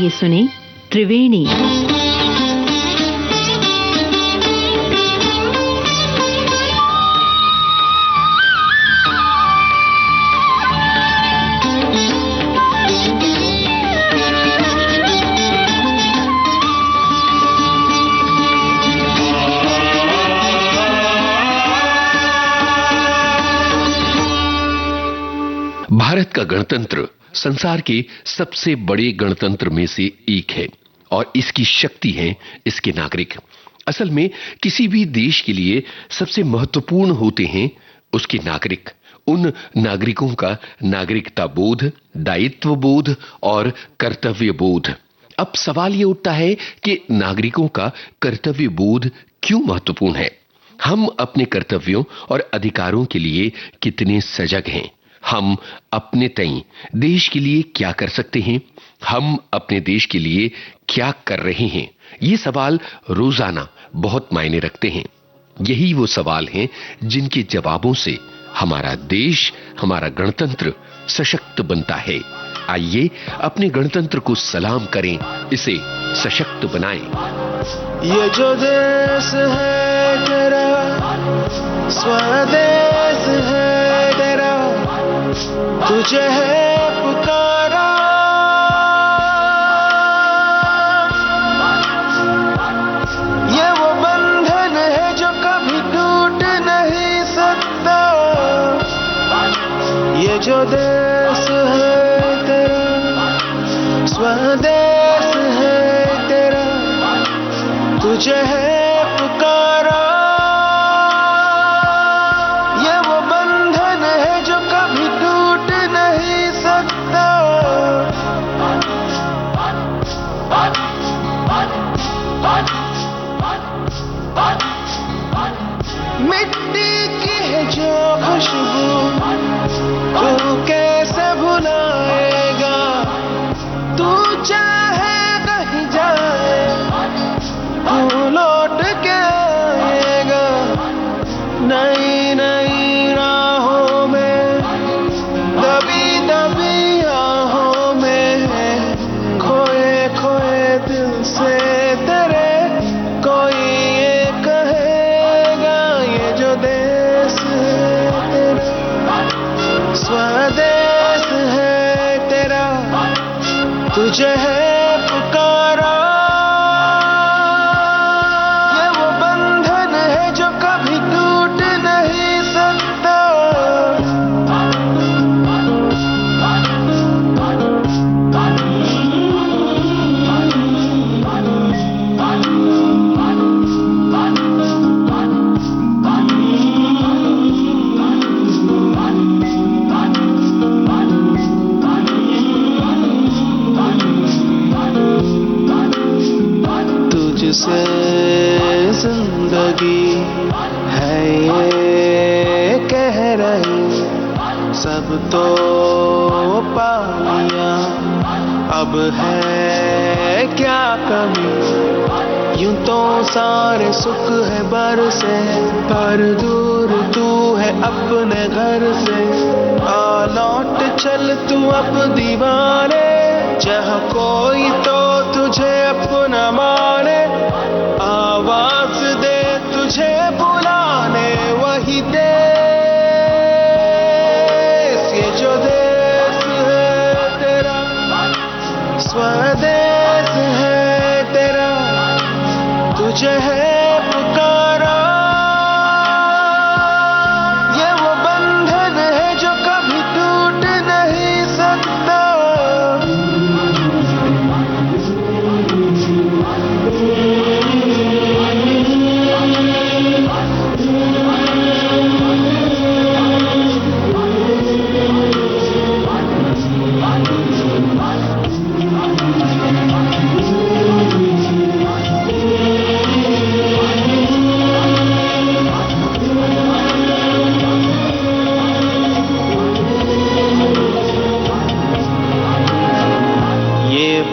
आइए सुने त्रिवेणी। भारत का गणतंत्र संसार के सबसे बड़े गणतंत्र में से एक है और इसकी शक्ति है इसके नागरिक। असल में किसी भी देश के लिए सबसे महत्वपूर्ण होते हैं उसके नागरिक, उन नागरिकों का नागरिकता बोध, दायित्व बोध और कर्तव्य बोध। अब सवाल यह उठता है कि नागरिकों का कर्तव्य बोध क्यों महत्वपूर्ण है? हम अपने कर्तव्यों और अधिकारों के लिए कितने सजग हैं? हम अपने तय देश के लिए क्या कर सकते हैं? हम अपने देश के लिए क्या कर रहे हैं? ये सवाल रोजाना बहुत मायने रखते हैं। यही वो सवाल हैं जिनके जवाबों से हमारा देश, हमारा गणतंत्र सशक्त बनता है। आइए अपने गणतंत्र को सलाम करें, इसे सशक्त बनाएं। ये जो देश है तेरा, स्वदेश है तेरा, तुझे है पुकारा। ये वो बंधन है जो कभी टूट नहीं सकता। ये जो देश है तेरा, स्वदेश है तेरा, तुझे है पुकारा। ये वो बंधन है जो कभी टूट नहीं सकता। मिट्टी की है जो खुशबू, तू कैसे भुलाएगा? तू चाहे कहीं जाए, तू लौट के आएगा। नई नई राहों में, दबी दबी राहों में, खोए खोए दिल से तेरे कोई ये कहेगा। ये जो देश है तेरा, स्वदेश है तेरा, तुझे है पुकारा। ये वो बंधन है जो कभी टूट नहीं सकता। तुझसे जिंदगी है ये कह रही, सब तो पा लिया, अब है क्या कमी? यूं तो सारे सुख है बरसे, पर दूर तू है अपने घर से। आ लौट चल तू अब दीवाने, जहाँ कोई तो तुझे अपना माने। आवाज दे तुझे बुलाने वही देश। ये जो देश है तेरा, स्वदेश है तेरा, तुझे है पुकारा। ये वो बंधन है जो कभी टूट नहीं सकता।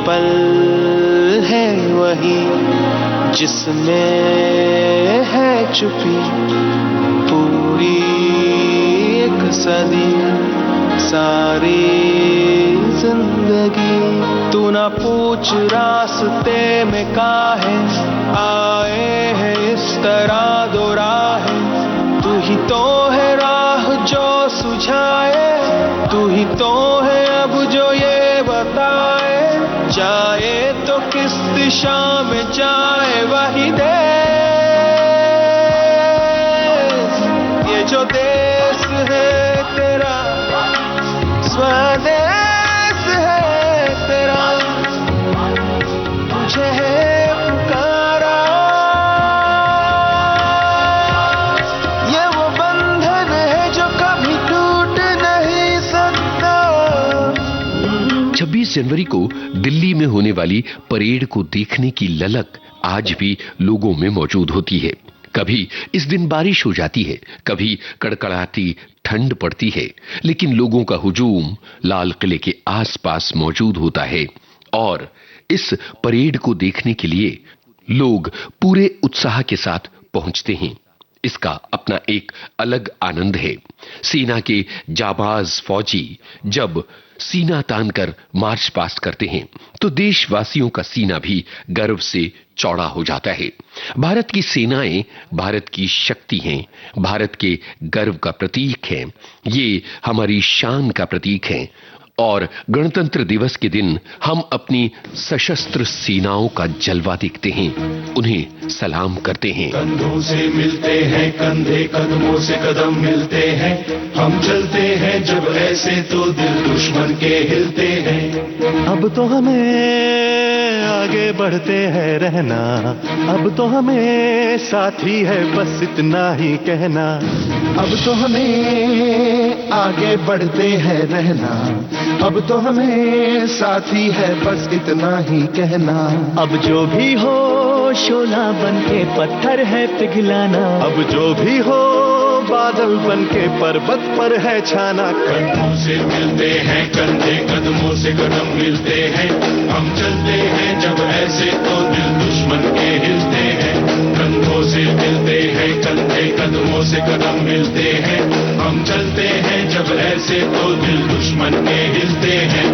पल है वही जिसमें है छुपी पूरी एक सदी, सारी जिंदगी। तू ना पूछ रास्ते में काहे आए हैं इस तरह दो राहें। तू ही तो है राह जो सुझाए, तू ही तो है अब जो ये बताए, जाए तो किस दिशा में जाए वही देश। ये जो देश है तेरा स्वदेश है तेरा, तुझे है पुकारा। ये वो बंधन है जो कभी टूट नहीं सकता। 26 जनवरी को दिल्ली में होने वाली परेड को देखने की ललक आज भी लोगों में मौजूद होती है। कभी इस दिन बारिश हो जाती है, कभी कड़कड़ाती ठंड पड़ती है, लेकिन लोगों का हुजूम लाल किले के आसपास मौजूद होता है और इस परेड को देखने के लिए लोग पूरे उत्साह के साथ पहुंचते हैं। इसका अपना एक अलग आनंद है। सेना के जाबाज फौजी जब सीना तानकर मार्च पास्ट करते हैं तो देशवासियों का सीना भी गर्व से चौड़ा हो जाता है। भारत की सेनाएं भारत की शक्ति हैं, भारत के गर्व का प्रतीक हैं, ये हमारी शान का प्रतीक हैं। और गणतंत्र दिवस के दिन हम अपनी सशस्त्र सेनाओं का जलवा देखते हैं, उन्हें सलाम करते हैं। कंधों से मिलते हैं कंधे, कदमों से कदम मिलते हैं, हम चलते हैं जब ऐसे तो दिल दुश्मन के हिलते हैं। अब तो हमें आगे बढ़ते हैं रहना, अब तो हमें साथी है बस इतना ही कहना। अब तो हमें आगे बढ़ते हैं रहना, अब तो हमें साथी है बस इतना ही कहना। अब जो भी हो शोला बन के पत्थर है पिघलाना, अब जो भी हो बादल बन के पर्वत पर है छाना। कंधों से मिलते हैं कंधे, कदमों से कदम मिलते हैं, हम चलते हैं जब ऐसे तो दिल दुश्मन के हिलते हैं। कंधों से मिलते हैं कंधे, कदमों से कदम मिलते हैं, हम चलते हैं जब ऐसे तो दिल दुश्मन के हिलते हैं।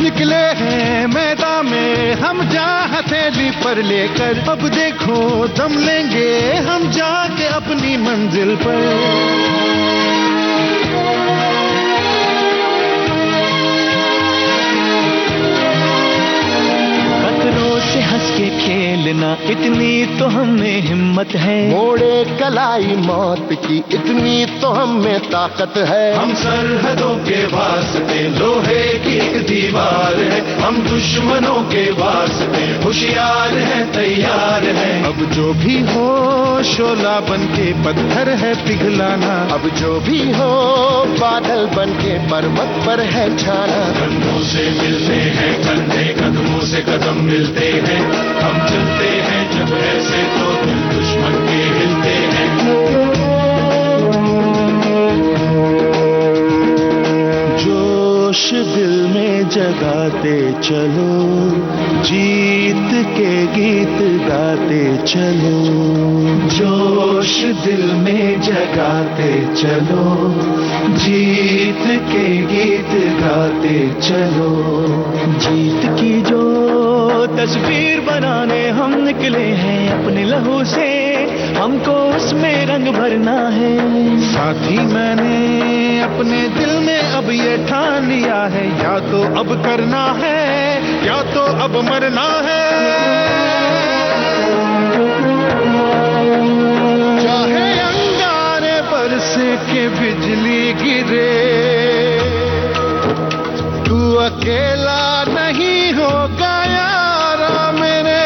निकले हैं मैदान में हम जा हथेली पर लेकर, अब देखो दम लेंगे हम जाके अपनी मंजिल पर। खतरों से हंस के खेलना इतनी तो हमें हिम्मत है, मोड़े कलाई मौत की इतनी तो हमें ताकत है। हम सरहदों के वास्ते लोहे की एक दीवार है, हम दुश्मनों के वास्ते होशियार हैं तैयार हैं। अब जो भी हो शोला बन के पत्थर है पिघलाना, अब जो भी हो बादल बन के पर्वत पर है छाना। कंधों से मिलते हैं कंधे, कदमों से कदम मिलते हैं, हम चलते हैं जब ऐसे तो दिल दुश्मन के हिलते हैं। जोश दिल में जगाते चलो, जीत के गीत गाते चलो। जोश दिल में जगाते चलो, जीत के गीत गाते चलो। जीत की जो तस्वीर बनाने हम निकले हैं अपने लहू से, हमको उसमें रंग भरना है। साथी मैंने अपने दिल में अब ये ठान लिया है, या तो अब करना है या तो अब मरना है। चाहे अंगारे बरसे के बिजली गिरे, तू अकेला नहीं होगा यारा मेरे।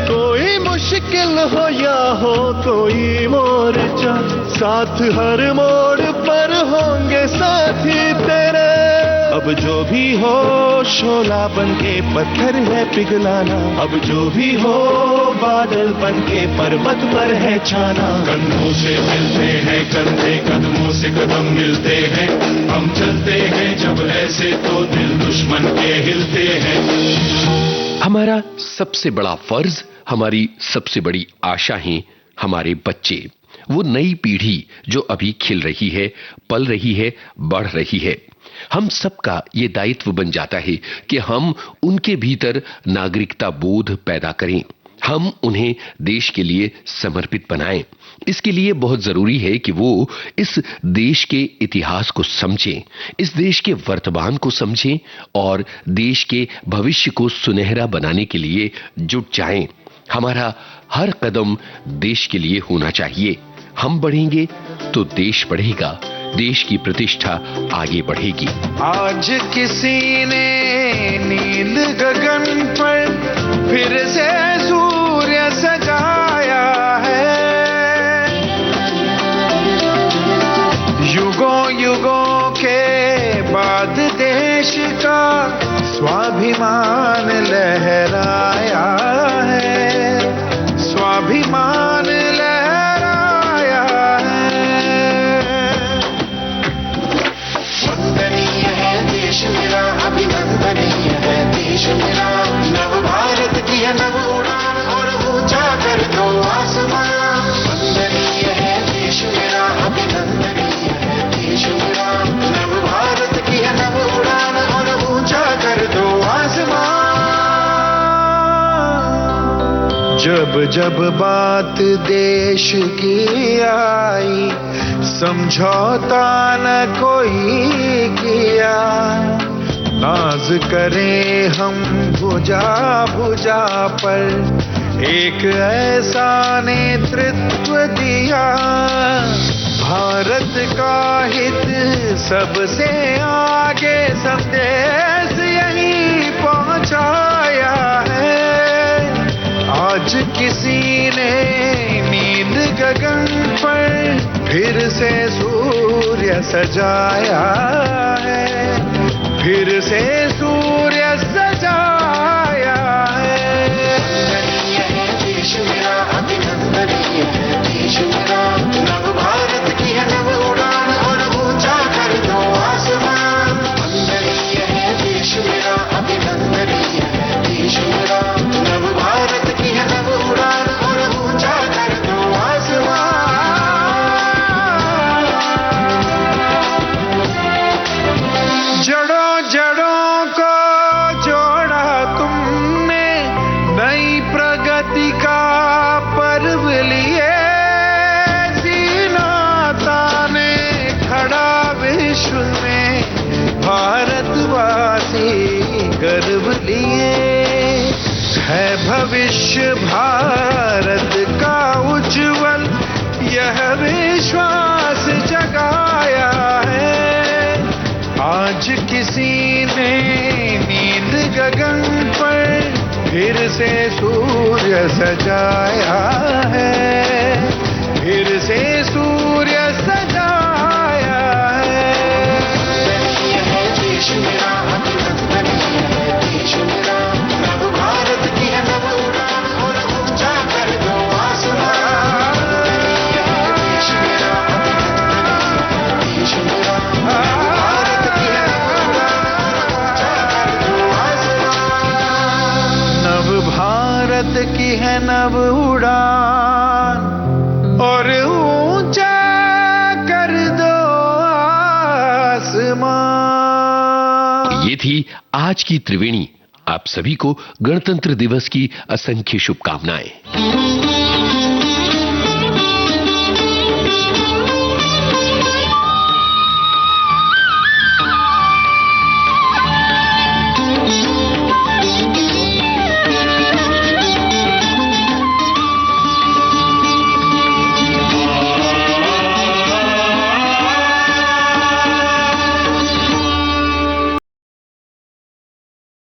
कोई मुश्किल हो या हो कोई मोर्चा, साथ हर मोड़ पर होंगे साथी तेरे। अब जो भी हो शोला बन के पत्थर है पिघलाना, अब जो भी हो बादल बन के पर्वत पर है छाना। कंधों से मिलते हैं कंधे, कदमों से कदम मिलते हैं, हम चलते हैं जब ऐसे तो दिल दुश्मन के हिलते हैं। हमारा सबसे बड़ा फर्ज, हमारी सबसे बड़ी आशा है हमारे बच्चे, वो नई पीढ़ी जो अभी खिल रही है, पल रही है, बढ़ रही है। हम सबका ये दायित्व बन जाता है कि हम उनके भीतर नागरिकता बोध पैदा करें, हम उन्हें देश के लिए समर्पित बनाएं। इसके लिए बहुत जरूरी है कि वो इस देश के इतिहास को समझें, इस देश के वर्तमान को समझें और देश के भविष्य को सुनहरा बनाने के लिए जुट जाएं। हमारा हर कदम देश के लिए होना चाहिए। हम बढ़ेंगे तो देश बढ़ेगा, देश की प्रतिष्ठा आगे बढ़ेगी। आज किसी ने नील गगन पर फिर से सूर्य सजाया है, युगों युगों के बाद देश का स्वाभिमान लहराया है, स्वाभिमान लहराया है। वंदनीय है देश मेरा, अभिनंदनीय है देश मेरा, नव भारत की है नव उड़ान और ऊंचा कर दो आसमान। वंदनीय है देश मेरा, अभिनंदनीय है देश मेरा, नव भारत की है नव उड़ान और ऊंचा कर दो आसमान। जब जब बात देश की आई, समझौता न कोई किया, नाज करें हम भुजा भुजा पर एक ऐसा नेतृत्व दिया, भारत का हित सबसे आगे संदेश यही पहुंचाया है। आज किसी ने नील गगन पर फिर से सूर्य सजाया है, फिर से सूर्य सजाया है। वंदनीय है देश मेरा, अभिनंदनीय है देश मेरा, नव भारत की है नव उड़ान और ऊंचा कर दो आसमान। वंदनीय है देश मेरा, अभिनंदनीय है देश मेरा, नव भारत की है नव उड़ान और ऊंचा कर दो आसमान। जड़ों जड़ों को जोड़ा तुमने, नई प्रगति का पर्व लिए, सीना ताने खड़ा विश्व में भारतवासी गर्व लिए। है भविष्य भारत का उज्जवल, यह विश्वास जगाया है। आज किसी ने नील गगन पर फिर से सूर्य सजाया है, फिर से सूर्य सजाया है। वंदनीय है देश मेरा, अभिनंदनीय है देश मेरा, नव भारत की है नव उड़ान और ऊंचा कर दो आसमान। वंदनीय है देश मेरा, अभिनंदनीय है देश मेरा, नव भारत की है नव उड़ान और ऊंचा कर दो आसमान। नव भारत की है नव उड़ान और ऊंचा कर दो आसमान। ये थी आज की त्रिवेणी। आप सभी को गणतंत्र दिवस की असंख्य शुभकामनाएं।